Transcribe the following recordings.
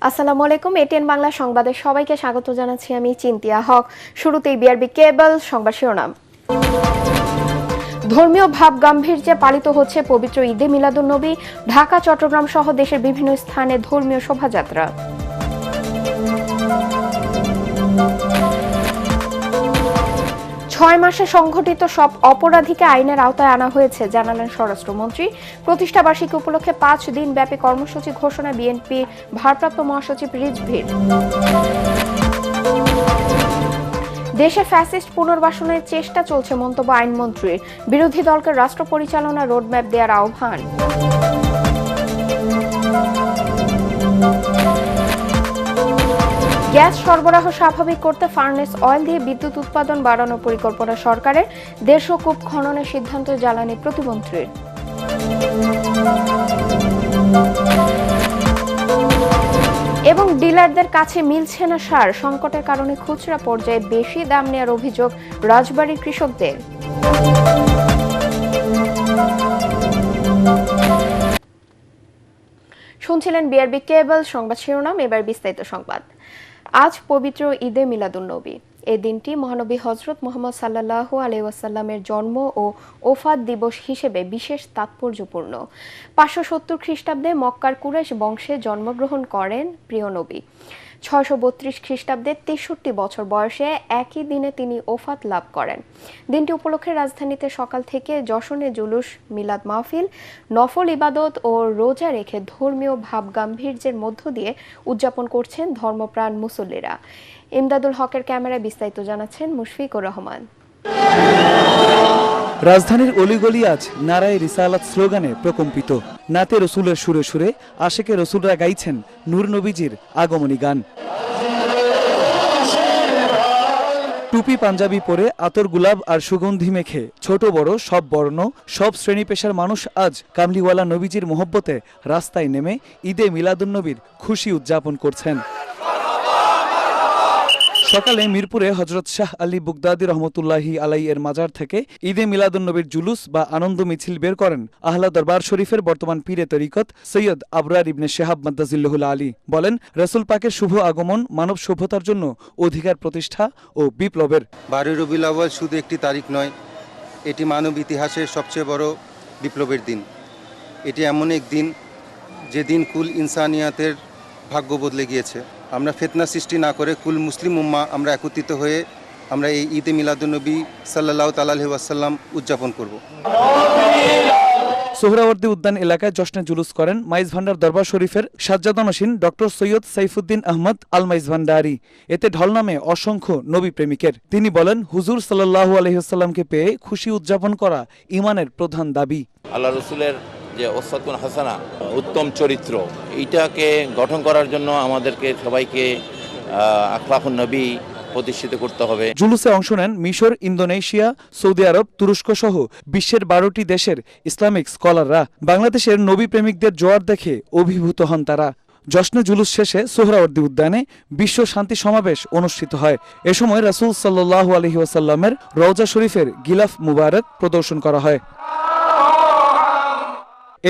আসসালামু আলাইকুম। এটিএন বাংলা সংবাদে সবাইকে স্বাগত জানাচ্ছি আমি চিন্তিয়া হক। শুরুতেই বিআরবি কেবল সংবাদ শিরোনাম। ধর্মীয় ভাব গাম্ভীর্যে পালিত হচ্ছে পবিত্র ঈদে মিলাদুন্নবী। ঢাকা, চট্টগ্রাম সহ দেশের বিভিন্ন স্থানে ধর্মীয় শোভাযাত্রা। 6 মাসে সংঘটিত সব অপরাধীকে আইনের আওতায় আনা হয়েছে জানালেন স্বরাষ্ট্রমন্ত্রী। প্রতিষ্ঠাবার্ষিকী উপলক্ষে 5 দিন ব্যাপী কর্মসূচি ঘোষণা বিএনপির ভারপ্রাপ্ত মহাসচিব রিজভীর। দেশে ফ্যাসিস্ট পুনর্বাসনের চেষ্টা চলছে মন্তব্য আইনমন্ত্রীর। বিরোধী দলকে রাষ্ট্র পরিচালনা রোডম্যাপ দেওয়ার আহ্বান। গ্যাস সরবরাহ স্বাভাবিক করতে ফার্নেস অয়েল দিয়ে বিদ্যুৎ উৎপাদন বাড়ানোর পরিকল্পনা সরকারের। 150 কূপ খননের সিদ্ধান্ত জ্বালানি প্রতিমন্ত্রীর। এবং ডিলারদের কাছে মিলছে না সার, সংকটের কারণে খুচরা পর্যায়ে বেশি দাম নেওয়ার অভিযোগ রাজবাড়ীর কৃষকদের। শুনছিলেন বিআরবি কেবল সংবাদ শিরোনাম, এবার বিস্তারিত সংবাদ। আজ পবিত্র ঈদে মিলাদুন্নবী। এই দিনটি মহানবী হযরত মুহাম্মদ সাল্লাল্লাহু আলাইহি ওয়াসাল্লামের জন্ম ও ওফাত দিবস হিসেবে বিশেষ তাৎপর্যপূর্ণ। 570 খ্রিস্টাব্দে মক্কার কুরাইশ বংশে জন্মগ্রহণ করেন প্রিয় নবী। 632 খ্রিস্টাব্দে 63 বছর বয়সে একই দিনে তিনি ওফাত লাভ করেন। দিনটি উপলক্ষে রাজধানীতে সকাল থেকে জশনে জুলুস, মিলাদ মাহফিল, নফল ইবাদত ও রোজা রেখে ধর্মীয় ভাব গাম্ভীর্যের মধ্য দিয়ে উদযাপন করছেন ধর্মপ্রাণ মুসল্লিরা। ইমদাদুল হকের ক্যামেরায় বিস্তারিত জানাচ্ছেন মুশফিকুর রহমান। রাজধানীর অলিগলি আজ নারায়ে রিসালাত স্লোগানে প্রকম্পিত। নাতে রসুলের সুরে সুরে আশেকে রসুলরা গাইছেন নূর নবীজির আগমনী গান। টুপি পাঞ্জাবি পরে আতর গুলাব আর সুগন্ধি মেখে ছোট বড় সব বর্ণ সব শ্রেণী পেশার মানুষ আজ কামলিওয়ালা নবীজির মোহব্বতে রাস্তায় নেমে ঈদে মিলাদুন্নবীর খুশি উদযাপন করছেন। সকালে মিরপুরে হযরত শাহ আলী বুগদাদি রহমতুল্লাহি আলাই এর মাজার থেকে ঈদে মিলাদুন্নবীর জুলুস বা আনন্দ মিছিল বের করেন আহলা দরবার শরীফের বর্তমান পীরে তরিকত সৈয়দ আবরার ইবনে শেহাব মাদ্দাজিল্লাহুল আলী। বলেন, রাসূল পাকের শুভ আগমন মানব সভ্যতার জন্য অধিকার প্রতিষ্ঠা ও বিপ্লবের। 12 রবিউল আউয়াল শুধু একটি তারিখ নয়, এটি মানব ইতিহাসের সবচেয়ে বড় বিপ্লবের দিন। এটি এমন এক দিন যেদিন কুল ইনসানিয়াতের ভাগ্য বদলে গিয়েছে। আমরা ফিতনা সৃষ্টি না করে কুল মুসলিম উম্মাহ আমরা একত্রিত হয়ে আমরা এই ঈদে মিলাদুন্নবী সাল্লাল্লাহু তাআলা আলাইহি ওয়াসাল্লাম উদযাপন করব। সোহরাওয়ার্দী উদ্যান এলাকায় জশ্নে জুলুস করেন মাইজ ভান্ডার দরবার শরীফের সাজ্জাদানশীন ডক্টর সৈয়দ সাইফুদ্দিন আহমদ আল মাইজ ভান্ডারি। এতে ঢল নামে অসংখ্য নবী প্রেমিকের। তিনি বলেন, হুজুর সাল্লাল্লাহু আলাইহি ওয়াসাল্লামকে পেয়ে খুশি উদযাপন করা ঈমানের প্রধান দাবি। আল্লাহ রাসূলের যে ওসওয়াতুন হাসানা, উত্তম চরিত্র, এইটাকে গঠন করার জন্য আমাদেরকে সবাইকে আখলাকুন নবী প্রতিষ্ঠিত করতে হবে। জুলুসে অংশ নেন মিশর, ইন্দোনেশিয়া, সৌদি আরব, তুরস্ক সহ বিশ্বের 12টি দেশের ইসলামিক স্কলাররা। বাংলাদেশের নবী প্রেমিকদের জোয়ার দেখে অভিভূত হন তারা। জশ্নে জুলুস শেষে সোহরাওয়ার্দী উদ্যানে বিশ্ব শান্তি সমাবেশ অনুষ্ঠিত হয়। এ সময় রাসূল সাল্লাল্লাহু আলাইহি ওয়াসাল্লামের রওজা শরীফের গিলাফ মুবারক প্রদর্শন করা হয়।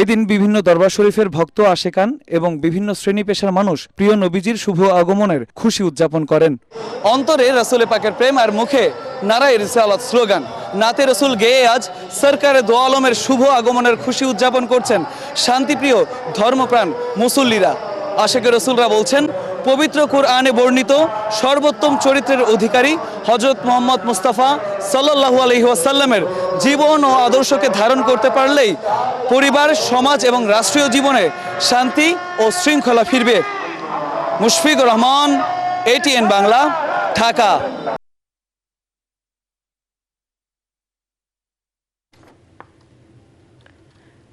এদিন বিভিন্ন দরবার শরীফের ভক্ত, আশেকান এবং বিভিন্ন শ্রেণী পেশার মানুষ প্রিয় নবীজির শুভ আগমনের খুশি উদযাপন করেন। অন্তরে রাসূল পাকের প্রেম আর মুখে নারায়ে রিসালাত স্লোগান। নাতে রসুল গেয়ে আজ সরকারে দো আলমের শুভ আগমনের খুশি উদযাপন করছেন শান্তিপ্রিয় ধর্মপ্রাণ মুসল্লিরা। আশেকে রসুলরা বলছেন, পবিত্র কুরআনে বর্ণিত সর্বোত্তম চরিত্রের অধিকারী হযরত মুহাম্মদ মুস্তাফা সাল্লাল্লাহু আলাইহি ওয়াসাল্লামের জীবন ও আদর্শকে ধারণ করতে পারলেই পরিবার, সমাজ এবং রাষ্ট্রীয় জীবনে শান্তি ও শৃঙ্খলা ফিরবে। মুশফিকুর রহমান, এটিএন বাংলা, ঢাকা।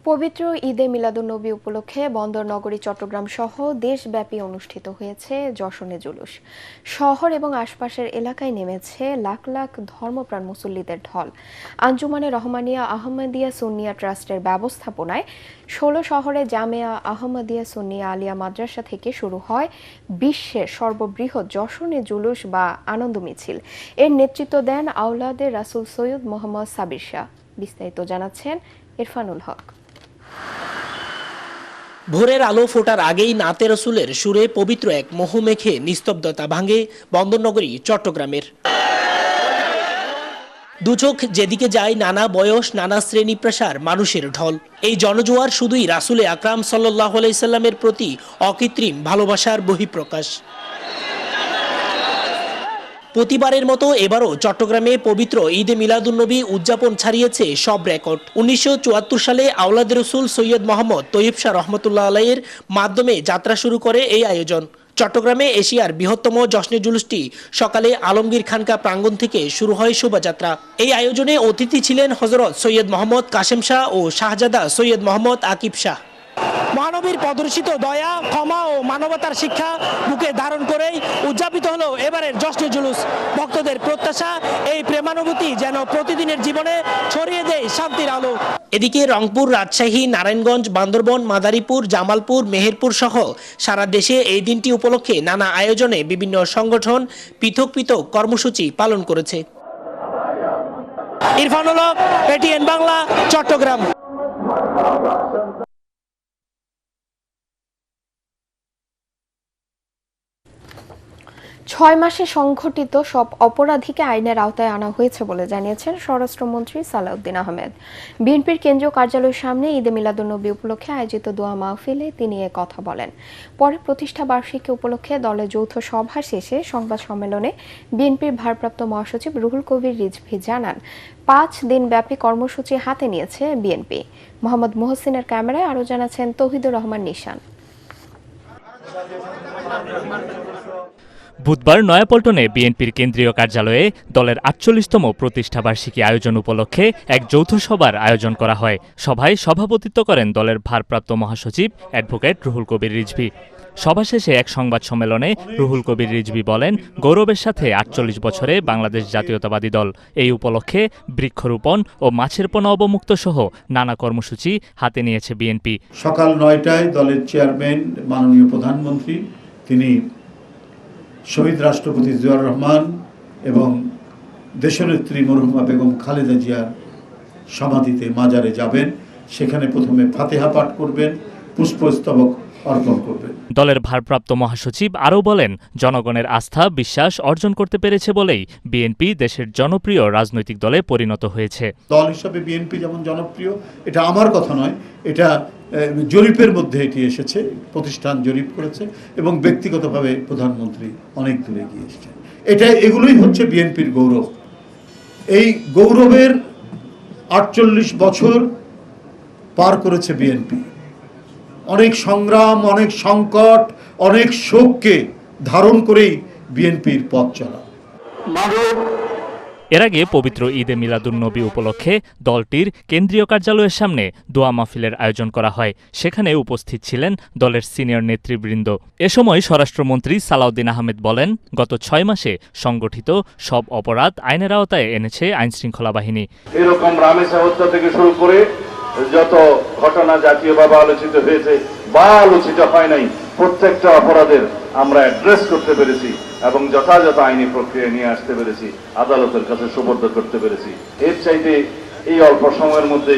পবিত্র ঈদে মিলাদুন্নবী উপলক্ষে বন্দর নগরী চট্টগ্রাম সহ দেশব্যাপী অনুষ্ঠিত হয়েছে জশনে জুলুস। শহর এবং আশপাশের এলাকায় নেমেছে লাখ লাখ ধর্মপ্রাণ মুসল্লিদের ঢল। আঞ্জুমানে রহমানিয়া আহমদিয়া সুন্নিয়া ট্রাস্টের ব্যবস্থাপনায় 16 শহরে জামেয়া আহমদিয়া সুন্নিয়া আলিয়া মাদ্রাসা থেকে শুরু হয় বিশ্বের সর্ববৃহৎ জশনে জুলুস বা আনন্দ মিছিল। এর নেতৃত্ব দেন আওলাদে রাসূল সৈয়দ মোহাম্মদ সাবির শাহ। বিস্তারিত জানাচ্ছেন ইরফানুল হক। ভোরের আলো ফোটার আগেই নাতে রসুলের সুরে পবিত্র এক মোহ মেখে নিস্তব্ধতা ভাঙে বন্দরনগরী চট্টগ্রামের। দুচোখ যেদিকে যায়, নানা বয়স, নানা শ্রেণী পেশার মানুষের ঢল। এই জনজোয়ার শুধুই রাসূলে আকরাম সাল্লাল্লাহু আলাইহি সাল্লামের প্রতি অকৃত্রিম ভালোবাসার বহিঃপ্রকাশ। প্রতিবারের মতো এবারও চট্টগ্রামে পবিত্র ঈদে মিলাদুন্নবী উদযাপন ছাড়িয়েছে সব রেকর্ড। 1974 সালে আওলাদ রসুল সৈয়দ মোহাম্মদ তৈয়ব শাহ রহমতুল্লাহ আলাইয়ের মাধ্যমে যাত্রা শুরু করে এই আয়োজন। চট্টগ্রামে এশিয়ার বৃহত্তম জশ্নে জুলুসটি সকালে আলমগীর খানকা প্রাঙ্গণ থেকে শুরু হয় শোভাযাত্রা। এই আয়োজনে অতিথি ছিলেন হযরত সৈয়দ মোহাম্মদ কাশেম শাহ ও শাহজাদা সৈয়দ মোহাম্মদ আকিব শাহ। মহানবীর প্রদর্শিত দয়া, ক্ষমা ও মানবতার শিক্ষা বুকে ধারণ করেই উদযাপিত হলো এবারের জশ্নে জুলুস। ভক্তদের প্রত্যাশা, এই প্রেমানুভূতি যেন প্রতিদিনের জীবনে ছড়িয়ে দেয় শান্তির আলো। এদিকে রংপুর, রাজশাহী, নারায়ণগঞ্জ, বান্দরবন, মাদারীপুর, জামালপুর, মেহেরপুর সহ সারা দেশে এই দিনটি উপলক্ষে নানা আয়োজনে বিভিন্ন সংগঠন পৃথক পৃথক কর্মসূচি পালন করেছে। ইরফানুল হক, এটিএন বাংলা, চট্টগ্রাম। 6 মাসে সংঘটিত সব অপরাধীকে আইনের আওতায় আনা হয়েছে বলে জানিয়েছেন স্বরাষ্ট্রমন্ত্রী সালাউদ্দিন আহমেদ। বিএনপির কেন্দ্রীয় কার্যালয়ের সামনে ঈদে মিলাদুন্নবী উপলক্ষে আয়োজিত দোয়া মাহফিলে তিনি এ কথা বলেন। পরে প্রতিষ্ঠা বার্ষিকী উপলক্ষে দলের যৌথ সভা শেষে সংবাদ সম্মেলনে বিএনপির ভারপ্রাপ্ত মহাসচিব রুহুল কবির রিজভী জানান, 5 দিনব্যাপী কর্মসূচি হাতে নিয়েছে বিএনপি। মোহাম্মদ মোহসিনের ক্যামেরায় আরও জানাচ্ছেন তৌহিদুর রহমান নিশান। বুধবার নয়াপল্টনে বিএনপির কেন্দ্রীয় কার্যালয়ে দলের ৪৮তম প্রতিষ্ঠাবার্ষিকী আয়োজন উপলক্ষে এক যৌথ সভার আয়োজন করা হয়। সভায় সভাপতিত্ব করেন দলের ভারপ্রাপ্ত মহাসচিব অ্যাডভোকেট রুহুল কবির রিজভী। সভা শেষে এক সংবাদ সম্মেলনে রুহুল কবির রিজভী বলেন, গৌরবের সাথে ৪৮ বছরে বাংলাদেশ জাতীয়তাবাদী দল। এই উপলক্ষে বৃক্ষরোপণ ও মাছের পোনা অবমুক্ত সহ নানা কর্মসূচি হাতে নিয়েছে বিএনপি। সকাল ৯টায় দলের চেয়ারম্যান মাননীয় প্রধানমন্ত্রী তিনি শহীদ রাষ্ট্রপতি জিয়াউর রহমান এবং দেশনেত্রী মরহুমা বেগম খালেদা জিয়ার সমাধিতে মাজারে যাবেন। সেখানে প্রথমে ফাতিহা পাঠ করবেন, পুষ্পস্তবক অর্পণ করবেন। দলের ভারপ্রাপ্ত মহাসচিব আরও বলেন, জনগণের আস্থা বিশ্বাস অর্জন করতে পেরেছে বলেই বিএনপি দেশের জনপ্রিয় রাজনৈতিক দলে পরিণত হয়েছে। দল হিসাবে বিএনপি যেমন জনপ্রিয়, এটা আমার কথা নয়, এটা জরিপের মধ্যে এটি এসেছে, প্রতিষ্ঠান জরিপ করেছে এবং ব্যক্তিগতভাবে প্রধানমন্ত্রী অনেক দূরে গিয়ে এসেছে। এগুলোই হচ্ছে বিএনপির গৌরব। এই গৌরবের ৪৮ বছর পার করেছে বিএনপি। অনেক সংগ্রাম, অনেক সংকট, অনেক শোককে ধারণ করেই বিএনপির পথ চলা। এর আগে পবিত্র ঈদে মিলাদুন্নবী উপলক্ষে দলটির কেন্দ্রীয় কার্যালয়ের সামনে দোয়া মাহফিলের আয়োজন করা হয়। সেখানে উপস্থিত ছিলেন দলের সিনিয়র নেতৃবৃন্দ। এ সময় স্বরাষ্ট্রমন্ত্রী সালাউদ্দিন আহমেদ বলেন, গত 6 মাসে সংগঠিত সব অপরাধ আইনের আওতায় এনেছে আইনশৃঙ্খলা বাহিনী। এরকম রামেসা হত্যা থেকে শুরু করে যত ঘটনা জাতীয়ভাবে আলোচিত হয়েছে বা আলোচিত হয় নাই, প্রত্যেকটা অপরাধের আমরা অ্যাড্রেস করতে পেরেছি এবং যথাযথ আইনি প্রক্রিয়া নিয়ে আসতে পেরেছি, আদালতের কাছে সুপর্দ করতে পেরেছি। এর চাইতে এই অল্প সময়ের মধ্যে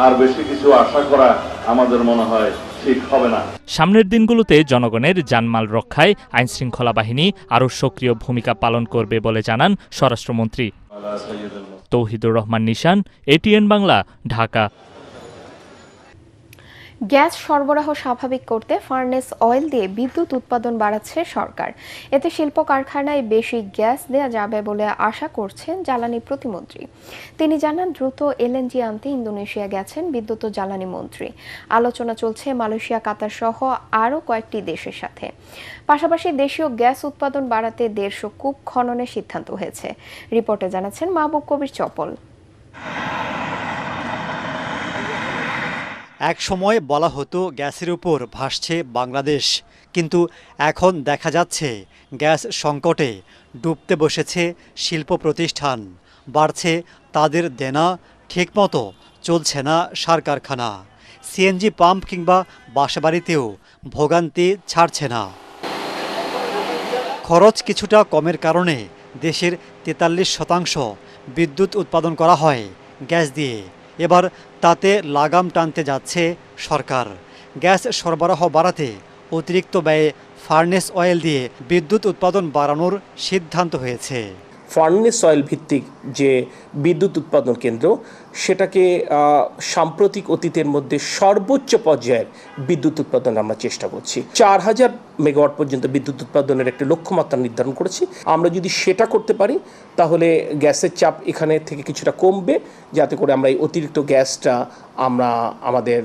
আর বেশি কিছু আশা করা আমাদের মনে হয় ঠিক হবে না। সামনের দিনগুলোতে জনগণের জানমাল রক্ষায় আইনশৃঙ্খলা বাহিনী আরও সক্রিয় ভূমিকা পালন করবে বলে জানান স্বরাষ্ট্রমন্ত্রী। তৌহিদুর রহমান নিশান, এটিএন বাংলা, ঢাকা। গ্যাস সরবরাহ স্বাভাবিক করতে ফার্নেস অয়েল দিয়ে বিদ্যুৎ উৎপাদন বাড়াচ্ছে সরকার। এতে শিল্প কারখানায় বেশি গ্যাস দেয়া যাবে বলে আশা করছেন জ্বালানি প্রতিমন্ত্রী। তিনি জানান, দ্রুত এলএনজি আনতে ইন্দোনেশিয়া গেছেন বিদ্যুৎ ও জ্বালানি মন্ত্রী। আলোচনা চলছে মালয়েশিয়া, কাতার সহ আরও কয়েকটি দেশের সাথে। পাশাপাশি দেশীয় গ্যাস উৎপাদন বাড়াতে 150 কূপ খননের সিদ্ধান্ত হয়েছে। রিপোর্টে জানাচ্ছেন মাহবুব কবির চপল। এক সময় বলা হতো গ্যাসের উপর ভাসছে বাংলাদেশ, কিন্তু এখন দেখা যাচ্ছে গ্যাস সংকটে ডুবতে বসেছে শিল্প প্রতিষ্ঠান। বাড়ছে তাদের দেনা, ঠিকমতো চলছে না সার কারখানা। সিএনজি পাম্প কিংবা বাসাবাড়িতেও ভোগান্তি ছাড়ছে না। খরচ কিছুটা কমের কারণে দেশের 43% বিদ্যুৎ উৎপাদন করা হয় গ্যাস দিয়ে। এবার তাতে লাগাম টানতে যাচ্ছে সরকার। গ্যাস সরবরাহ বাড়াতে অতিরিক্ত ব্যয়ে ফার্নেস অয়েল দিয়ে বিদ্যুৎ উৎপাদন বাড়ানোর সিদ্ধান্ত হয়েছে। ফার্নেস অয়েল ভিত্তিক যে বিদ্যুৎ উৎপাদন কেন্দ্র, সেটাকে সাম্প্রতিক অতীতের মধ্যে সর্বোচ্চ পর্যায়ের বিদ্যুৎ উৎপাদন আমরা চেষ্টা করছি। 4000 মেগাওয়াট পর্যন্ত বিদ্যুৎ উৎপাদনের একটি লক্ষ্যমাত্রা নির্ধারণ করেছি। আমরা যদি সেটা করতে পারি তাহলে গ্যাসের চাপ এখানে থেকে কিছুটা কমবে, যাতে করে আমরা এই অতিরিক্ত গ্যাসটা আমরা আমাদের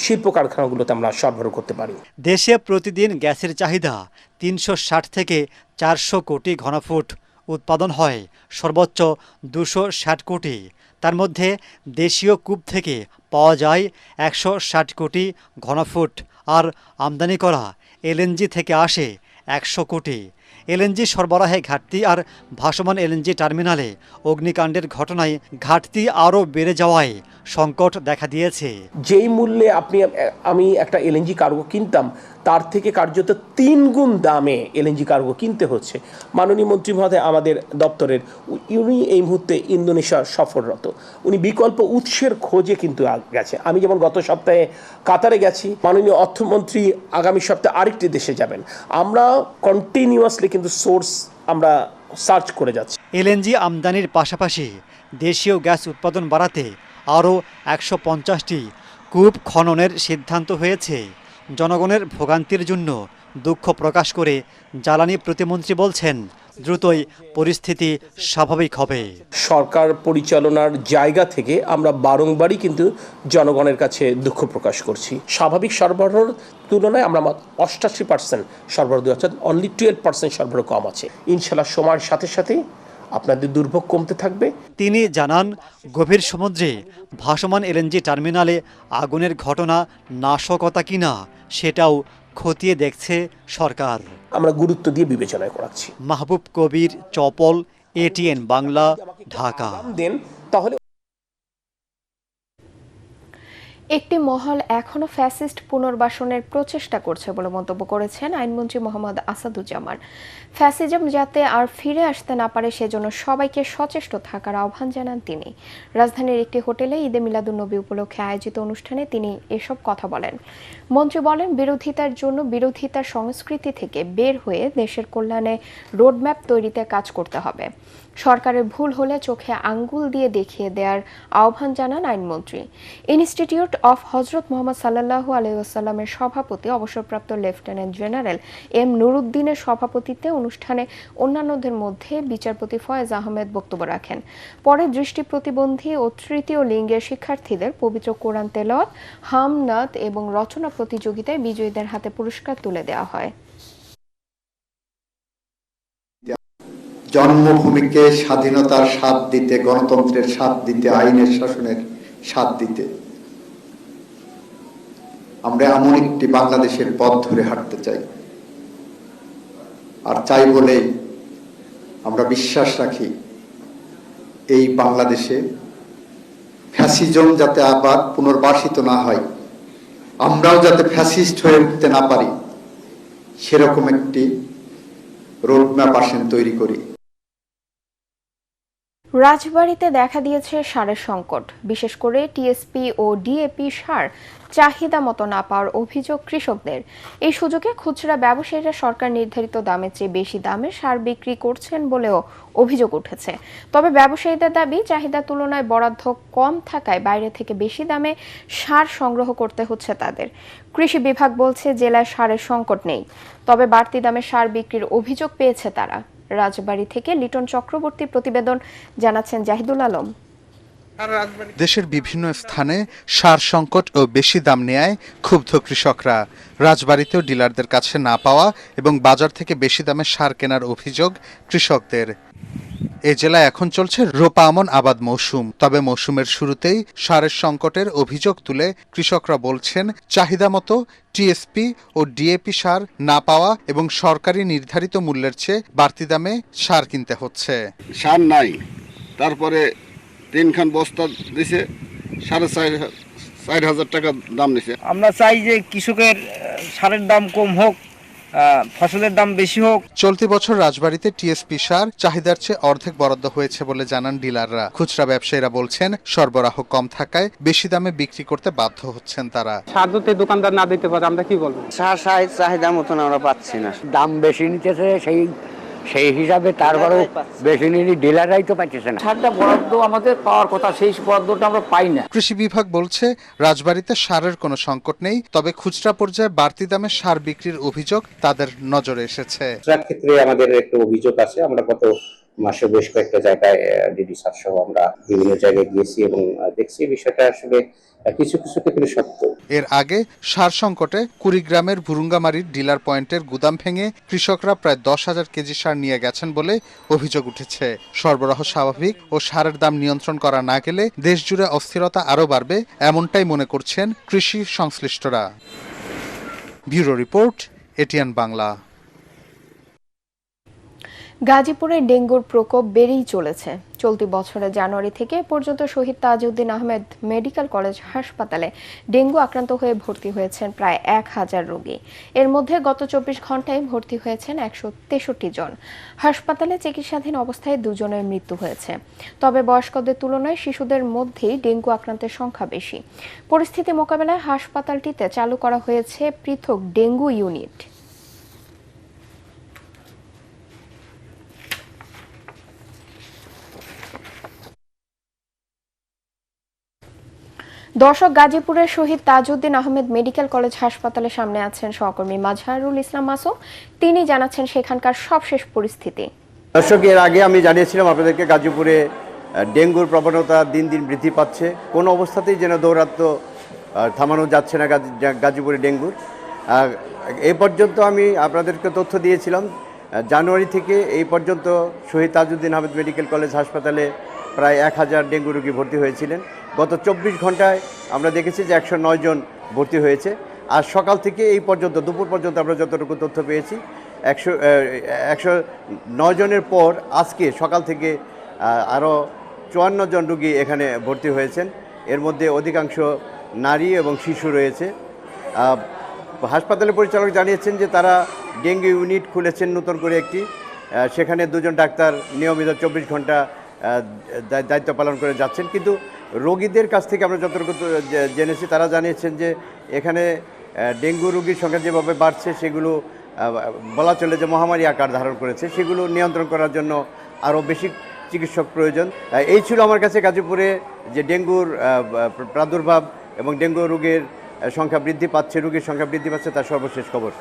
শিল্প কারখানাগুলোতে আমরা সরবরাহ করতে পারি। দেশে প্রতিদিন গ্যাসের চাহিদা 360 থেকে 400 কোটি ঘনফুট, উৎপাদন হয় সর্বোচ্চ 260 কোটি। তার মধ্যে দেশীয় কূপ থেকে পাওয়া যায় 160 কোটি ঘনফুট, আর আমদানি করা এলএনজি থেকে আসে 100 কোটি। এলএনজি সরবরাহে ঘাটতি আর ভাসমান এলএনজি টার্মিনালে অগ্নিকাণ্ডের ঘটনায় ঘাটতি আরও বেড়ে যাওয়ায় সংকট দেখা দিয়েছে। যেই মূল্যে আমি একটা এলএনজি কার্গো কিনতাম, তার থেকে কার্যত 3 গুণ দামে এলএনজি কার্গো কিনতে হচ্ছে। মাননীয় মন্ত্রী মহোদয় আমাদের দপ্তরের, উনি এই মুহূর্তে ইন্দোনেশিয়া সফররত। উনি বিকল্প উৎসের খোঁজে কিন্তু গেছে। আমি যেমন গত সপ্তাহে কাতারে গেছি, মাননীয় অর্থমন্ত্রী আগামী সপ্তাহে আরেকটি দেশে যাবেন। আমরা কন্টিনিউয়াসলি কিন্তু সোর্স আমরা সার্চ করে যাচ্ছি। এলএনজি আমদানির পাশাপাশি দেশীয় গ্যাস উৎপাদন বাড়াতে আরও 150টি কূপ খননের সিদ্ধান্ত হয়েছে। জনগণের ভোগান্তির জন্য দুঃখ প্রকাশ করে জ্বালানি প্রতিমন্ত্রী বলছেন, দ্রুতই পরিস্থিতি স্বাভাবিক হবে। সরকার পরিচালনার জায়গা থেকে আমরা বারংবারই কিন্তু জনগণের কাছে দুঃখ প্রকাশ করছি। স্বাভাবিক সরবরাহের তুলনায় আমরা 88% সরবরাহ দিচ্ছি, অনলি 12% সরবরাহ কম আছে। ইনশাল্লাহ সময়ের সাথে সাথে আপনাদের দুর্ভোগ কমতে থাকবে। তিনি জানান, গভীর সমুদ্রে ভাসমান এলএনজি টার্মিনালে আগুনের ঘটনা নাশকতা কিনা সেটাও খতিয়ে দেখছে সরকার। আমরা গুরুত্ব দিয়ে বিবেচনা করাচ্ছি। মাহবুব কবির, চপল, এটিএন বাংলা, ঢাকা। তাহলে একটি মহল এখনো ফ্যাসিস্ট পুনর্বাসনের প্রচেষ্টা করছে বলে মন্তব্য করেছেন আইনমন্ত্রী মোহাম্মদ আসাদুজ্জামান। ফ্যাসিজম যাতে আর ফিরে আসতে না পারে সেজন্য সবাইকে সচেষ্ট থাকার আহ্বান জানান তিনি। রাজধানীর একটি হোটেলে ঈদে মিলাদুন্নবী উপলক্ষে আয়োজিত অনুষ্ঠানে তিনি এসব কথা বলেন। মন্ত্রী বলেন, বিরোধিতার জন্য বিরোধিতার সংস্কৃতি থেকে বের হয়ে দেশের কল্যাণে রোডম্যাপ তৈরিতে কাজ করতে হবে। সরকারের ভুল হলে চোখে আঙ্গুল দিয়ে দেখিয়ে দেওয়ার আহ্বান জানান আইনমন্ত্রী। ইনস্টিটিউট অফ হজরত মোহাম্মদ সাল্লাল্লাহু আলাইহি ওয়াসাল্লামের সভাপতি অবসরপ্রাপ্ত লেফটেন্যান্ট জেনারেল এম নুরুদ্দিনের সভাপতিত্বে অনুষ্ঠানে অন্যান্যদের মধ্যে বিচারপতি ফয়েজ আহমেদ বক্তব্য রাখেন। পরে দৃষ্টি প্রতিবন্ধী ও তৃতীয় লিঙ্গের শিক্ষার্থীদের পবিত্র কোরআন তেলাওয়াত, হামনাত এবং রচনা প্রতিযোগিতায় বিজয়ীদের হাতে পুরস্কার তুলে দেওয়া হয়। জন্মভূমিকে স্বাধীনতার স্বাদ দিতে, গণতন্ত্রের স্বাদ দিতে, আইনের শাসনের স্বাদ দিতে আমরা এমন একটি বাংলাদেশের পথ ধরে হাঁটতে চাই। আর চাই বলেই আমরা বিশ্বাস রাখি এই বাংলাদেশে ফ্যাসিজম যাতে আবার পুনর্বাসিত না হয়, আমরাও যাতে ফ্যাসিস্ট হয়ে উঠতে না পারি, সেরকম একটি রোডম্যাপ আসেন তৈরি করি। রাজবাড়ীতে দেখা দিয়েছে সারের সংকট। বিশেষ করে টিএসপি ও ডিএপি সার চাহিদা মতো না পাওয়ার অভিযোগ কৃষকদের। এই সুযোগে খুচরা ব্যবসায়ীরা সরকার নির্ধারিত দামের চেয়ে বেশি দামে সার বিক্রি করছেন বলেও অভিযোগ উঠেছে। তবে ব্যবসায়ীদের দাবি, চাহিদার তুলনায় বরাদ্দ কম থাকায় বাইরে থেকে বেশি দামে সার সংগ্রহ করতে হচ্ছে তাদের। কৃষি বিভাগ বলছে জেলায় সারের সংকট নেই, তবে বাড়তি দামে সার বিক্রির অভিযোগ পেয়েছে তারা। রাজবাড়ী থেকে লিটন চক্রবর্তী প্রতিবেদন, জানাচ্ছেন জাহিদুল আলম। দেশের বিভিন্ন স্থানে সার সংকট ও বেশি দাম নেয়ায় ক্ষুব্ধ কৃষকরা। রাজবাড়ীতেও ডিলারদের কাছে না পাওয়া এবং বাজার থেকে বেশি দামে সার কেনার অভিযোগ কৃষকদের। এ জেলায় এখন চলছে রোপা আমন আবাদ মৌসুম। তবে মৌসুমের শুরুতেই সারের সংকটের অভিযোগ তুলে কৃষকরা বলছেন, চাহিদা মতো টিএসপি ও ডিএপি সার না পাওয়া এবং সরকারি নির্ধারিত মূল্যের চেয়ে বাড়তি দামে সার কিনতে হচ্ছে। সার নাই, তারপরে 3 খান বস্তা দিছে 4,500 টাকা দাম নিছে। আমরা চাই যে কৃষকের সারের দাম কম হোক, ফসলের দাম বেশি হোক। চলতি বছর রাজবাড়ীতে টিএসপি সার চাহিদার চেয়ে অর্ধেক বরাদ্দ হয়েছে বলে জানান ডিলাররা। খুচরা ব্যবসায়ীরা বলছেন সরবরাহ কম থাকায় বেশি দামে বিক্রি করতে বাধ্য হচ্ছেন তারা। সার যদি দোকানদার না দিতে পারে আমরা কি বলবো? সার চাহিদা মতন আমরা পাচ্ছি না, দাম বেশি নিতেছে, সেই হিসাবে তারপরেও বেশি নিলে ডিলাররাই তো পাইতেছে না। সারটা বরাদ্দ আমাদের পাওয়ার কথা, সেই বরাদ্দটা আমরা পাই না। কৃষি বিভাগ বলছে রাজবাড়ীতে সারের কোনো সংকট নেই, তবে খুচরা পর্যায়ে বাড়তি দামে সার বিক্রির অভিযোগ তাদের নজরে এসেছে। ক্ষেত্রে আমাদের একটা অভিযোগ আছে, আমরা গত মাসে বেশ কয়েকটা জায়গায় ডিডি সার সহ আমরা বিভিন্ন জায়গায় গিয়েছি এবং দেখছি বিষয়টা আসলে কিছু কিছু ক্ষেত্রে সত্য। এর আগে সার সংকটে কুড়িগ্রামের ভুরুঙ্গামারির ডিলার পয়েন্টের গুদাম ভেঙে কৃষকরা প্রায় 10,000 কেজি সার নিয়ে গেছেন বলে অভিযোগ উঠেছে। সরবরাহ স্বাভাবিক ও সারের দাম নিয়ন্ত্রণ করা না গেলে দেশজুড়ে অস্থিরতা আরও বাড়বে, এমনটাই মনে করছেন কৃষি সংশ্লিষ্টরা। Bureau report, ATN Bangla. গাজীপুরে ডেঙ্গুর প্রকোপ বেড়েই চলেছে। চলতি বছরের জানুয়ারি থেকে পর্যন্ত শহীদ তাজউদ্দিন আহমেদ মেডিকেল কলেজ হাসপাতালে ডেঙ্গু আক্রান্ত হয়ে ভর্তি হয়েছেন প্রায় 1000 রোগী। এর মধ্যে গত 24 ঘন্টায় ভর্তি হয়েছেন 163 জন। হাসপাতালে চিকিৎসাধীন অবস্থায় 2 জনের মৃত্যু হয়েছে। তবে বয়স্কদের তুলনায় শিশুদের মধ্যেই ডেঙ্গু আক্রান্তের সংখ্যা বেশি। পরিস্থিতি মোকাবেলায় হাসপাতালটিতে চালু করা হয়েছে পৃথক ডেঙ্গু ইউনিট। দর্শক, গাজীপুরের শহীদ তাজউদ্দিন আহমেদ মেডিকেল কলেজ হাসপাতালের সামনে আছেন সহকর্মী মাজহারুল ইসলাম মাসুম। তিনি জানাচ্ছেন সেখানকার সবশেষ পরিস্থিতি। দর্শক, এর আগে আমি জানিয়েছিলাম আপনাদেরকে গাজীপুরে ডেঙ্গুর প্রবণতা দিন দিন বৃদ্ধি পাচ্ছে। কোনো অবস্থাতেই যেন দৌরাত্ম্য থামানো যাচ্ছে না গাজীপুরে ডেঙ্গুর। এই পর্যন্ত আমি আপনাদেরকে তথ্য দিয়েছিলাম, জানুয়ারি থেকে এই পর্যন্ত শহীদ তাজউদ্দিন আহমেদ মেডিকেল কলেজ হাসপাতালে প্রায় 1000 ডেঙ্গু রোগী ভর্তি হয়েছিলেন। গত 24 ঘন্টায় আমরা দেখেছি যে 109 জন ভর্তি হয়েছে। আর সকাল থেকে এই পর্যন্ত দুপুর পর্যন্ত আমরা যতটুকু তথ্য পেয়েছি 109 জনের পর আজকে সকাল থেকে আরও 54 জন রোগী এখানে ভর্তি হয়েছেন। এর মধ্যে অধিকাংশ নারী এবং শিশু রয়েছে। হাসপাতালের পরিচালক জানিয়েছেন যে তারা ডেঙ্গু ইউনিট খুলেছেন নতুন করে একটি, সেখানে 2 জন ডাক্তার নিয়মিত 24 ঘন্টা দায়িত্ব পালন করে যাচ্ছেন। কিন্তু রোগীদের কাছ থেকে আমরা যতটুকু জেনেছি তারা জানিয়েছেন যে এখানে ডেঙ্গু রোগীর সংখ্যা যেভাবে বাড়ছে সেগুলো বলা চলে যে মহামারী আকার ধারণ করেছে, সেগুলো নিয়ন্ত্রণ করার জন্য আরও বেশি চিকিৎসক প্রয়োজন। এই ছিল আমার কাছে গাজীপুরে যে ডেঙ্গুর প্রাদুর্ভাব এবং ডেঙ্গু রোগের সংখ্যা বৃদ্ধি পাচ্ছে, রোগীর সংখ্যা বৃদ্ধি পাচ্ছে তার সর্বশেষ খবর।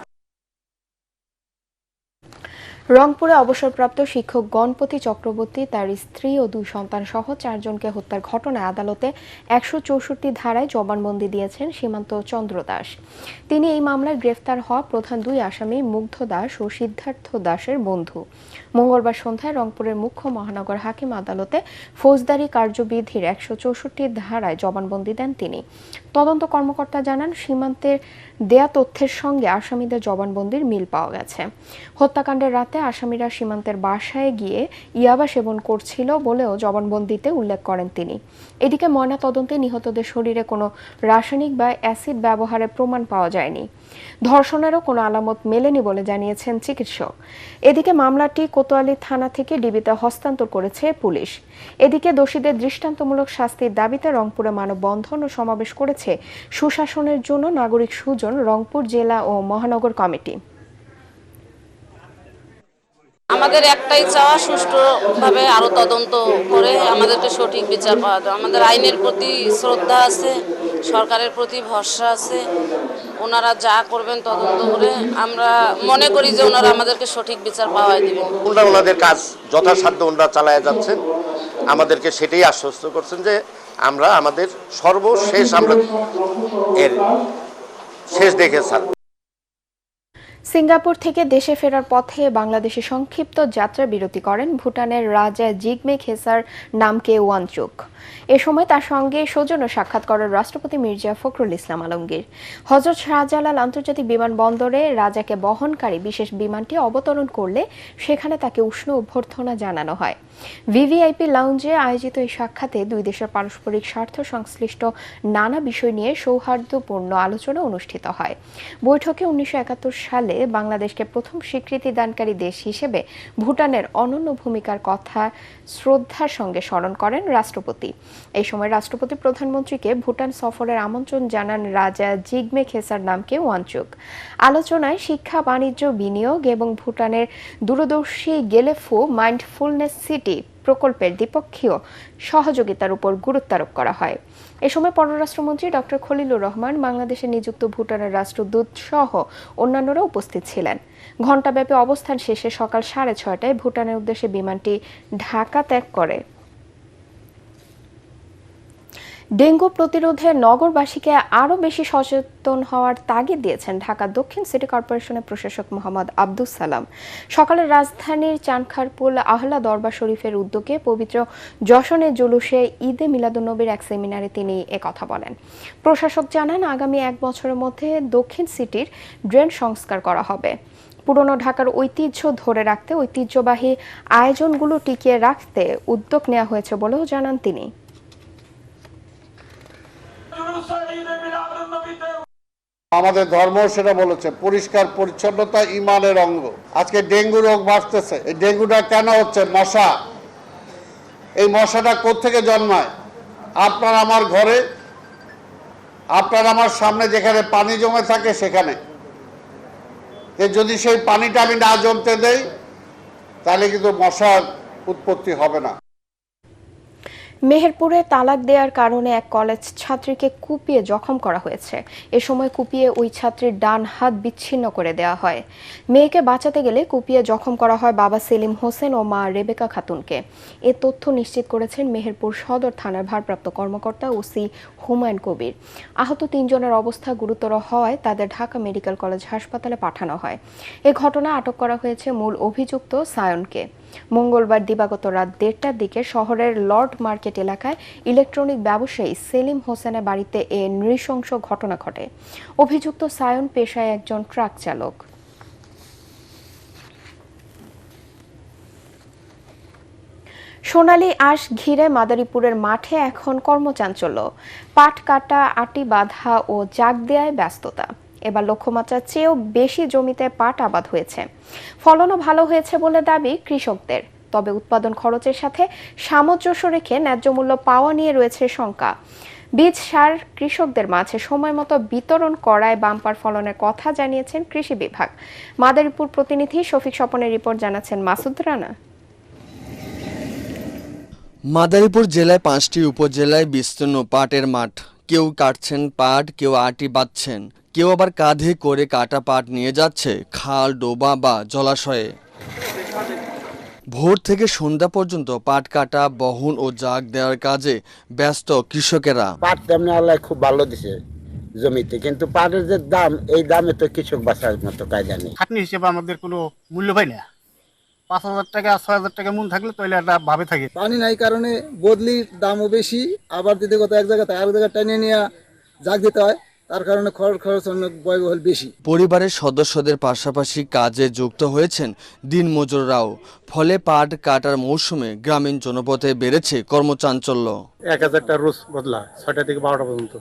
রংপুরে অবসরপ্রাপ্ত শিক্ষক গণপতি চক্রবর্তী, তার স্ত্রী ও 2 সন্তান সহ 4 জনকে হত্যার ঘটনায় আদালতে 164 ধারায় জবানবন্দি দিয়েছেন সীমান্ত চন্দ্র দাস। তিনি এই মামলায় গ্রেফতার হওয়া প্রধান 2 আসামি মুগ্ধ দাস ও সিদ্ধার্থ দাসের বন্ধু। মঙ্গলবার সন্ধ্যায় রংপুরের মুখ্য মহানগর হাকিম আদালতে ফৌজদারি কার্যবিধির 164 ধারায় জবানবন্দি দেন তিনি। তদন্ত কর্মকর্তা জানান, সীমান্তের দেয়া তথ্যের সঙ্গে আসামিদের জবানবন্দির মিল পাওয়া গেছে। হত্যাকাণ্ডের রাতে আসামিরা সীমান্তের বাসায় গিয়ে ইয়াবা সেবন করছিল বলেও জবানবন্দিতে উল্লেখ করেন তিনি। এদিকে ময়নাতদন্তে নিহতদের শরীরে কোনো রাসায়নিক বা অ্যাসিড ব্যবহারের প্রমাণ পাওয়া যায়নি। ধর্ষণেরও কোনো আলামত মেলেনি বলে জানিয়েছেন চিকিৎসক। এদিকে মামলাটি কোতোয়ালি থানা থেকে ডিবিতে হস্তান্তর করেছে পুলিশ। এদিকে দোষীদের দৃষ্টান্তমূলক শাস্তির দাবিতে রংপুরে মানববন্ধন ও সমাবেশ করেছে সুশাসনের জন্য নাগরিক সুজন রংপুর জেলা ও মহানগর কমিটি। আমাদের একটাই চাওয়া, সুষ্ঠুভাবে আরো তদন্ত করে আমাদেরকে সঠিক বিচার পাওয়া যায়। আমাদের আইনের প্রতি শ্রদ্ধা আছে, সরকারের প্রতি ভরসা আছে। ওনারা যা করবেন তদন্ত করে আমরা মনে করি যে ওনারা আমাদেরকে সঠিক বিচার পাওয়াই দিবেন। ওনাদের কাজ যথাসাধ্য ওনারা চালায় যাচ্ছেন, আমাদেরকে সেটাই আশ্বস্ত করছেন যে আমরা আমাদের সর্বশেষ আমরা এর শেষ দেখে ছাড়ব। সিঙ্গাপুর থেকে দেশে ফেরার পথে বাংলাদেশে সংক্ষিপ্ত যাত্রা বিরতি করেন ভুটানের রাজা জিগমে খেসার নামকে ওয়ানচুক। এ সময় তার সঙ্গে সৌজন্য সাক্ষাৎ করেন রাষ্ট্রপতি মির্জা ফখরুল ইসলাম আলমগীর। হযরত শাহজালাল আন্তর্জাতিক বিমানবন্দরে রাজাকে বহনকারী বিশেষ বিমানটি অবতরণ করলে সেখানে তাকে উষ্ণ অভ্যর্থনা জানানো হয়। ভিভিআইপি লাউঞ্জে আয়োজিত এই সাক্ষাতে 2 দেশের পারস্পরিক স্বার্থ সংশ্লিষ্ট নানা বিষয় নিয়ে সৌহার্দ্যপূর্ণ আলোচনা অনুষ্ঠিত হয়। বৈঠকে 1971 সালে সালে বাংলাদেশকে প্রথম স্বীকৃতি দানকারী দেশ হিসেবে ভুটানের অনন্য ভূমিকার কথা শ্রদ্ধার সঙ্গে স্মরণ করেন রাষ্ট্রপতি। এই সময় রাষ্ট্রপতি প্রধানমন্ত্রীকে ভুটান সফরের আমন্ত্রণ জানান রাজা জিগমে খেসার নামকে ওয়ানচুক। আলোচনায় শিক্ষা, বাণিজ্য, বিনিয়োগ এবং ভুটানের দূরদর্শী গেলেফু মাইন্ডফুলনেস সিটি প্রকল্পের দ্বিপক্ষীয় সহযোগিতার উপর গুরুত্ব আরোপ করা হয়। এ সময় পররাষ্ট্রমন্ত্রী ডক্টর খলিলুর রহমান, বাংলাদেশে নিযুক্ত ভুটানের রাষ্ট্রদূত সহ অন্যান্যরা উপস্থিত ছিলেন। ঘণ্টাব্যাপী অবস্থান শেষে সকাল 6:30টায় ভুটানের উদ্দেশ্যে বিমানটি ঢাকা ত্যাগ করে। ডেঙ্গু প্রতিরোধে নগরবাসীকে আরও বেশি সচেতন হওয়ার তাগিদ দিয়েছেন ঢাকা দক্ষিণ সিটি কর্পোরেশনের প্রশাসক মোহাম্মদ আব্দুস সালাম। সকালে রাজধানীর চানখারপুল আহলা দরবার শরীফের উদ্যোগে পবিত্র যশনের জুলুসে ঈদে মিলাদুন্নবীর এক সেমিনারে তিনি একথা বলেন। প্রশাসক জানান, আগামী 1 বছরের মধ্যে দক্ষিণ সিটির ড্রেন সংস্কার করা হবে। পুরনো ঢাকার ঐতিহ্য ধরে রাখতে ঐতিহ্যবাহী আয়োজনগুলো টিকিয়ে রাখতে উদ্যোগ নেওয়া হয়েছে বলেও জানান তিনি। আমাদের ধর্ম সেটা বলেছে, পরিষ্কার পরিচ্ছন্নতা ঈমানের অঙ্গ। আজকে ডেঙ্গু রোগ বাড়তেছে। এই ডেঙ্গুটা কেন হচ্ছে? মশা। এই মশাটা কোত্থেকে জন্মায়? আপনার আমার ঘরে, আপনার আমার সামনে যেখানে পানি জমে থাকে সেখানে। যদি সেই পানিটা আমি না জমতে দেই তাহলে কিন্তু মশার উৎপত্তি হবে না। মেহেরপুরে তালাক দেওয়ার কারণে এক কলেজ ছাত্রীকে কুপিয়ে জখম করা হয়েছে। এ সময় কুপিয়ে ওই ছাত্রীর ডান হাত বিচ্ছিন্ন করে দেওয়া হয়। মেয়েকে বাঁচাতে গেলে কুপিয়ে জখম করা হয় বাবা সেলিম হোসেন ও মা রেবেকা খাতুনকে। এ তথ্য নিশ্চিত করেছেন মেহেরপুর সদর থানার ভারপ্রাপ্ত কর্মকর্তা ওসি হুমায়ুন কবির। আহত 3 জনের অবস্থা গুরুতর হওয়ায় তাদের ঢাকা মেডিকেল কলেজ হাসপাতালে পাঠানো হয়। এ ঘটনায় আটক করা হয়েছে মূল অভিযুক্ত সায়নকে। মঙ্গলবার দিবাগত রাত 1:30টার দিকে শহরের লর্ড মার্কেট এলাকায় ইলেকট্রনিক ব্যবসায়ী সেলিম হোসেনের বাড়িতে এ নৃশংস ঘটনা ঘটে। অভিযুক্ত সায়ন পেশায় একজন ট্রাক চালক। সোনালী আঁশ ঘিরে মাদারীপুরের মাঠে এখন কর্মচাঞ্চল্য। পাট কাটা, আটি বাঁধা ও জাগ দেয়ায় ব্যস্ততা। এবার লক্ষ্যমাত্রার চেয়েও বেশি জমিতে পাট আবাদ হয়েছে। ফলনও ভালো হয়েছে বলে দাবি কৃষকদের। তবে উৎপাদন খরচের সাথে সামঞ্জস্য রেখে ন্যায্য মূল্য পাওয়া নিয়ে রয়েছে শঙ্কা। বীজ সার কৃষকদের মাঝে সময় মতো বিতরণ করায় বাম্পার ফলনের কথা জানিয়েছেন কৃষি বিভাগ। মাদারীপুর প্রতিনিধি শফিক স্বপনের রিপোর্ট জানাচ্ছেন মাসুদ রানা। মাদারীপুর জেলায় 5টি উপজেলায় বিস্তীর্ণ পাটের মাঠ। কেউ কাটছেন পাট, কেউ আটি বাঁধছেন, কেউ আবার কাঁধে করে কাটা পাট নিয়ে যাচ্ছে খাল, ডোবা বা জলাশয়ে। ভোর থেকে সন্ধ্যা পর্যন্ত পাট কাটা, বহন ও জাগ দেওয়ার কাজে ব্যস্ত কৃষকেরা। পাট তেমনি আল্লাহ খুব ভালো দিছে জমিতে, কিন্তু পাটের যে দাম, এই দামে তো কৃষক বাঁচার মতো কায়দা নেই। খাটনি হিসেবে আমাদের কোনো মূল্য পাই না। 5,000 টাকা 6,000 টাকা মূল থাকলে তাহলে একটা ভাবে থাকে। পানি নাই কারণে বদলির দামও বেশি, আবার দিতে কত এক জায়গা থেকে আরেক জায়গায় টানিয়ে নিয়ে জাগ দিতে হয়, তার কারণে খরচ অনেক ব্যয়বহুল বেশি। পরিবারের সদস্যদের পাশাপাশি কাজে যুক্ত হয়েছেন দিনমজুররাও। ফলে পাট কাটার মৌসুমে গ্রামীণ জনপথে বেড়েছে কর্মচাঞ্চল্য। 1,000 টাকা রোজ বদলা 6টা থেকে 12টা পর্যন্ত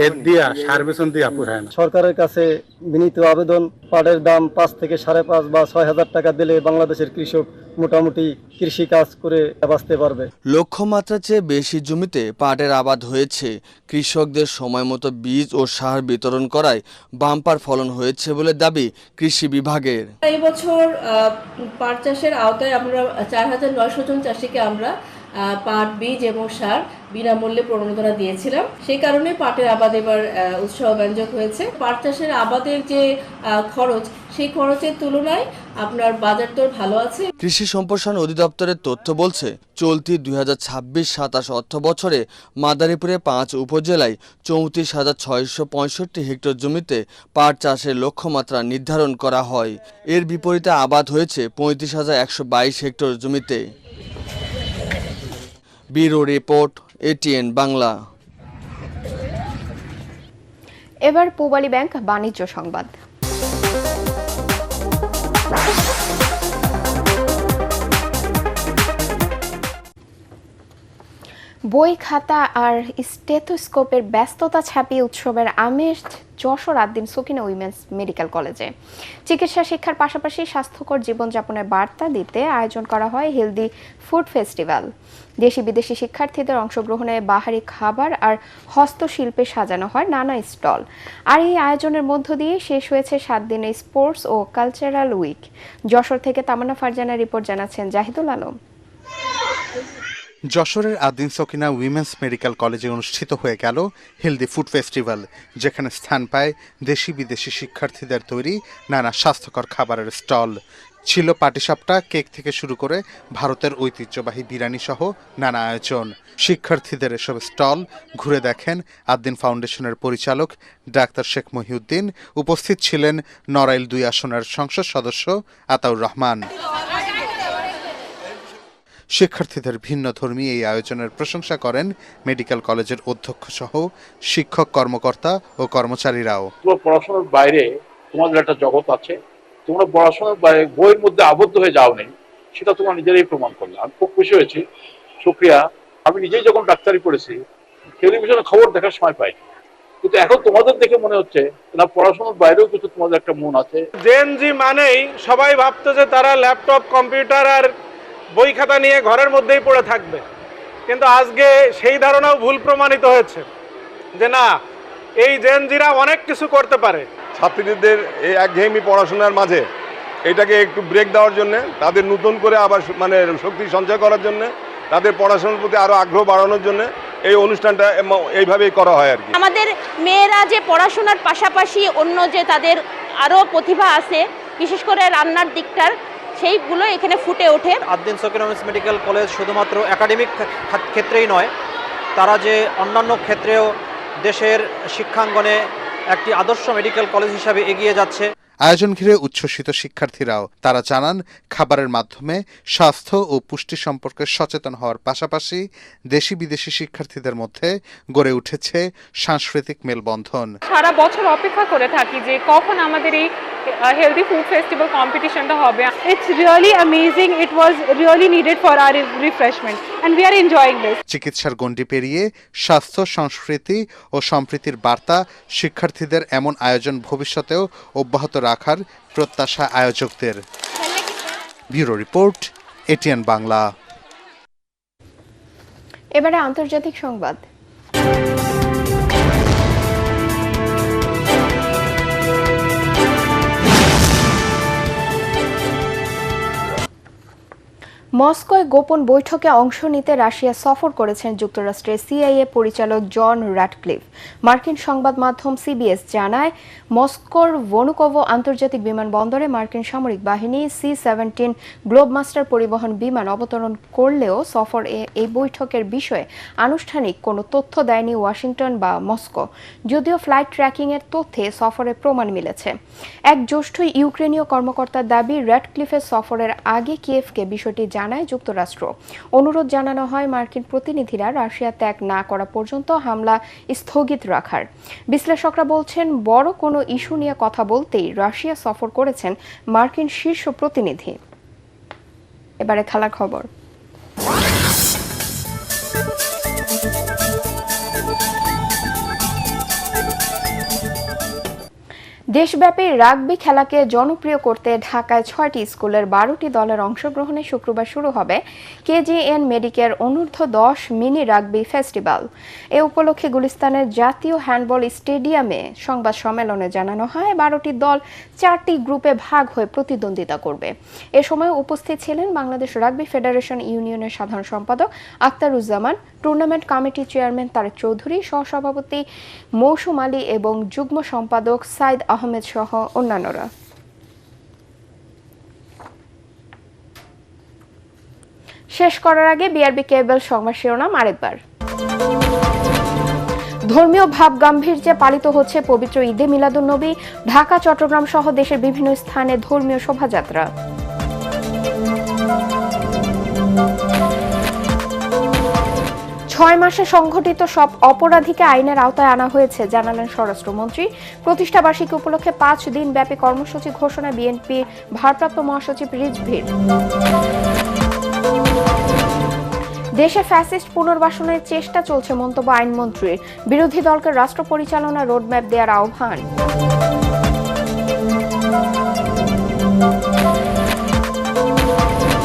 এর দিয়া সার বেতন দিয়া পুরায় না। সরকারের কাছে বিনীত আবেদন, পাটের দাম 5 থেকে 5.5 বা 6,000 টাকা দিলে বাংলাদেশের কৃষক মোটামুটি কৃষি কাজ করে বাঁচতে পারবে। লক্ষ্যমাত্রার চেয়ে বেশি জমিতে পাটের আবাদ হয়েছে। কৃষকদের সময় মতো বীজ ও সার বিতরণ করায় বাম্পার ফলন হয়েছে বলে দাবি কৃষি বিভাগের। এই বছর পাট চাষের আওতায় আমরা 4,900 জন চাষিকে আমরা পাট বীজ এবং সার বিনামূল্যে প্রণোদনা দিয়েছিলাম। সেই কারণে পাটের আবাদ এবার উৎসাহব্যঞ্জক হয়েছে। পাট চাষের আবাদের যে খরচ, সেই খরচের তুলনায় আপনার বাজার দর ভালো আছে। কৃষি সম্প্রসারণ অধিদপ্তরের তথ্য বলছে, চলতি 2026-27 অর্থ বছরে মাদারীপুরে 5 উপজেলায় 34,665 হেক্টর জমিতে পাট চাষের লক্ষ্যমাত্রা নির্ধারণ করা হয়। এর বিপরীতে আবাদ হয়েছে 35,122 হেক্টর জমিতে। Bureau report, ATN Bangla. এবার পূবালী ব্যাংক বাণিজ্য সংবাদ। বই খাতা আর স্টেথোস্কোপের ব্যস্ততা ছাপিয়ে উৎসবের আমেজ যশোর আদ্দিন সকিনা উইমেন্স মেডিকেল কলেজে। চিকিৎসা শিক্ষার পাশাপাশি স্বাস্থ্যকর জীবনযাপনের বার্তা দিতে আয়োজন করা হয় হেলদি ফুড ফেস্টিভ্যাল। দেশি বিদেশি শিক্ষার্থীদের অংশগ্রহণে বাহারি খাবার আর হস্তশিল্পে সাজানো হয় নানা স্টল। আর এই আয়োজনের মধ্য দিয়ে শেষ হয়েছে 7 দিনের স্পোর্টস ও কালচারাল উইক। যশোর থেকে তামান্না ফারজানার রিপোর্ট জানাচ্ছেন জাহিদুল আলম। যশোরের আদ্দিন সকিনা উইমেন্স মেডিকেল কলেজে অনুষ্ঠিত হয়ে গেল হেলদি ফুড ফেস্টিভ্যাল, যেখানে স্থান পায় দেশি বিদেশি শিক্ষার্থীদের তৈরি নানা স্বাস্থ্যকর খাবারের স্টল। ছিল পাটিসাপটা, কেক থেকে শুরু করে ভারতের ঐতিহ্যবাহী বিরিয়ানি সহ নানা আয়োজন। শিক্ষার্থীদের এসব স্টল ঘুরে দেখেন আদ্দিন ফাউন্ডেশনের পরিচালক ডাক্তার শেখ মহিউদ্দিন। উপস্থিত ছিলেন নড়াইল 2 আসনের সংসদ সদস্য আতাউর রহমান। শিক্ষার্থীদের ভিন্ন ধর্মী এই আয়োজনের প্রশংসা করেন মেডিকেল কলেজের অধ্যক্ষ সহ শিক্ষক, কর্মকর্তা ও কর্মচারীরাও। পড়াশোনার বাইরে তোমাদের একটা জগৎ আছে, তোমরা পড়াশোনার বাইরে বইয়ের মধ্যে আবদ্ধ হয়ে যাও নেই, সেটা তোমরা নিজেরাই প্রমাণ করলে। আমি খুব খুশি হয়েছি, শুক্রিয়া। আমি নিজেই যখন ডাক্তারি পড়েছি টেলিভিশনে খবর দেখার সময় পাই, কিন্তু এখন তোমাদের দেখে মনে হচ্ছে না পড়াশোনার বাইরেও কিছু তোমাদের একটা মন আছে। জেএনজি মানেই সবাই ভাবতো যে তারা ল্যাপটপ, কম্পিউটার আর বই খাতা নিয়ে ঘরের মধ্যেই পড়ে থাকবে, কিন্তু আজকে সেই ধারণাও ভুল প্রমাণিত হয়েছে যে না, এই জেনজিরা অনেক কিছু করতে পারে। ছাত্রীদের এই একঘেয়েমি পড়াশোনার মাঝে এটাকে একটু ব্রেক দেওয়ার জন্য, তাদের নতুন করে আবার শক্তি সঞ্চয় করার জন্য, তাদের পড়াশোনার প্রতি আরো আগ্রহ বাড়ানোর জন্য এই অনুষ্ঠানটা এইভাবেই করা হয় আর কি। আমাদের মেয়েরা যে পড়াশোনার পাশাপাশি অন্য যে তাদের আরো প্রতিভা আছে, বিশেষ করে রান্নার দিকটার, সেইগুলো এখানে ফুটে ওঠে। Ad-din Sakina women's medical college শুধুমাত্র একাডেমিক ক্ষেত্রেই নয়, তারা যে অন্যান্য ক্ষেত্রেও দেশের শিক্ষাঙ্গনে একটি আদর্শ মেডিকেল কলেজ হিসাবে এগিয়ে যাচ্ছে। আয়োজন ঘিরে উচ্ছ্বসিত শিক্ষার্থীরাও। তারা জানান, খাবারের মাধ্যমে স্বাস্থ্য ও পুষ্টি সম্পর্কে সচেতন হওয়ার পাশাপাশি দেশি বিদেশি শিক্ষার্থীদের মধ্যে গড়ে উঠেছে সাংস্কৃতিক মেলবন্ধন। সারা বছর অপেক্ষা করে থাকি যে কখন আমাদের এই হেলদি ফুড ফেস্টিভ্যাল কম্পিটিশনটা হবে। It's really amazing, it was really needed for our refreshment and we are enjoying this. চিকিৎসার গণ্ডি পেরিয়ে স্বাস্থ্য, সংস্কৃতি ও সম্প্রীতির বার্তা শিক্ষার্থীদের এমন আয়োজন ভবিষ্যতেও অব্যাহত রাখার প্রত্যাশা আয়োজকদের। Bureau report, ATN Bangla. এবারে আন্তর্জাতিক সংবাদ। মস্কোয় গোপন বৈঠকে অংশ নিতে রাশিয়া সফর করেছেন যুক্তরাষ্ট্রের সিআইএ পরিচালক জন র্যাটক্লিফ। মার্কিন সংবাদ মাধ্যম সিবিএস জানায়, মস্কোর ভনুকোভো আন্তর্জাতিক বিমানবন্দরে মার্কিন সামরিক বাহিনী C-17 গ্লোবমাস্টার পরিবহন বিমান অবতরণ করলেও সফরে এই বৈঠকের বিষয়ে আনুষ্ঠানিক কোনো তথ্য দেয়নি ওয়াশিংটন বা মস্কো। যদিও ফ্লাইট ট্র্যাকিংয়ের তথ্যে সফরের প্রমাণ মিলেছে। এক জ্যেষ্ঠ ইউক্রেনীয় কর্মকর্তার দাবি, র্যাটক্লিফের সফরের আগে কিয়েভকে বিষয়টি জানায় যুক্তরাষ্ট্র। অনুরোধ জানানো হয় মার্কিন প্রতিনিধিরা রাশিয়া ত্যাগ না করা পর্যন্ত হামলা স্থগিত রাখার। বিশ্লেষকরা বলছেন, বড় কোনো ইস্যু নিয়ে কথা বলতেই রাশিয়া সফর করেছেন মার্কিন শীর্ষ প্রতিনিধি। এবারে খেলার খবর। দেশব্যাপী রাগবি খেলাকে জনপ্রিয় করতে ঢাকায় 6টি স্কুলের 12টি দলের অংশগ্রহণে শুক্রবার শুরু হবে কেজিএন মেডিকের অনূর্ধ্ব 10 মিনি রাগবি ফেস্টিভ্যাল। এ উপলক্ষে গুলিস্তানের জাতীয় হ্যান্ডবল স্টেডিয়ামে সংবাদ সম্মেলনে জানানো হয়, 12টি দল 4টি গ্রুপে ভাগ হয়ে প্রতিদ্বন্দ্বিতা করবে। এ সময় উপস্থিত ছিলেন বাংলাদেশ রাগবি ফেডারেশন ইউনিয়নের সাধারণ সম্পাদক Akhtaruzzaman, tournament committee chairman Tarek Chowdhury, সহসভাপতি মৌসুম আলী এবং যুগ্ম সম্পাদক সাইদ আহমেদ সহ অন্যান্যরা। শেষ করার আগে বিআরবি কেবল সংবাদ শিরোনাম আরেকবার। ধর্মীয় ভাব গাম্ভীর্যে পালিত হচ্ছে পবিত্র ঈদে মিলাদুন্নবী। ঢাকা, চট্টগ্রাম সহ দেশের বিভিন্ন স্থানে ধর্মীয় শোভাযাত্রা। 6 মাসে সংঘটিত সব অপরাধীকে আইনের আওতায় আনা হয়েছে, জানালেন স্বরাষ্ট্রমন্ত্রী। প্রতিষ্ঠাবার্ষিকী উপলক্ষে 5 দিন ব্যাপী কর্মসূচি ঘোষণা বিএনপির ভারপ্রাপ্ত মহাসচিব রিজভীর। দেশে ফ্যাসিস্ট পুনর্বাসনের চেষ্টা চলছে মন্তব্য আইনমন্ত্রীর। বিরোধী দলকে রাষ্ট্র পরিচালনা রোডম্যাপ দেওয়ার আহ্বান।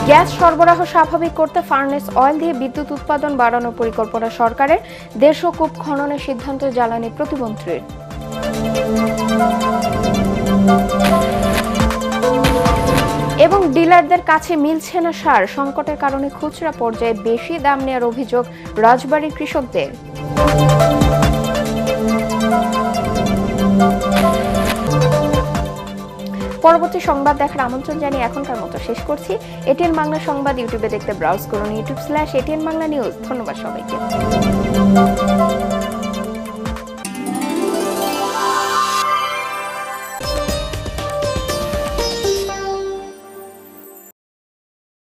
গ্যাস সরবরাহ স্বাভাবিক করতে ফার্নেস অয়েল দিয়ে বিদ্যুৎ উৎপাদন বাড়ানোর পরিকল্পনা সরকারের। 150 কূপ খননের সিদ্ধান্ত জ্বালানি প্রতিমন্ত্রীর। এবং ডিলারদের কাছে মিলছে না সার, সংকটের কারণে খুচরা পর্যায়ে বেশি দাম নেওয়ার অভিযোগ রাজবাড়ীর কৃষকদের। পরবর্তী সংবাদ দেখার আমন্ত্রণ জানিয়ে এখনকার মতো শেষ করছি। এটিএন বাংলা সংবাদ ইউটিউবে দেখতে ব্রাউজ করুন youtube/ATN Bangla News। ধন্যবাদ সবাইকে।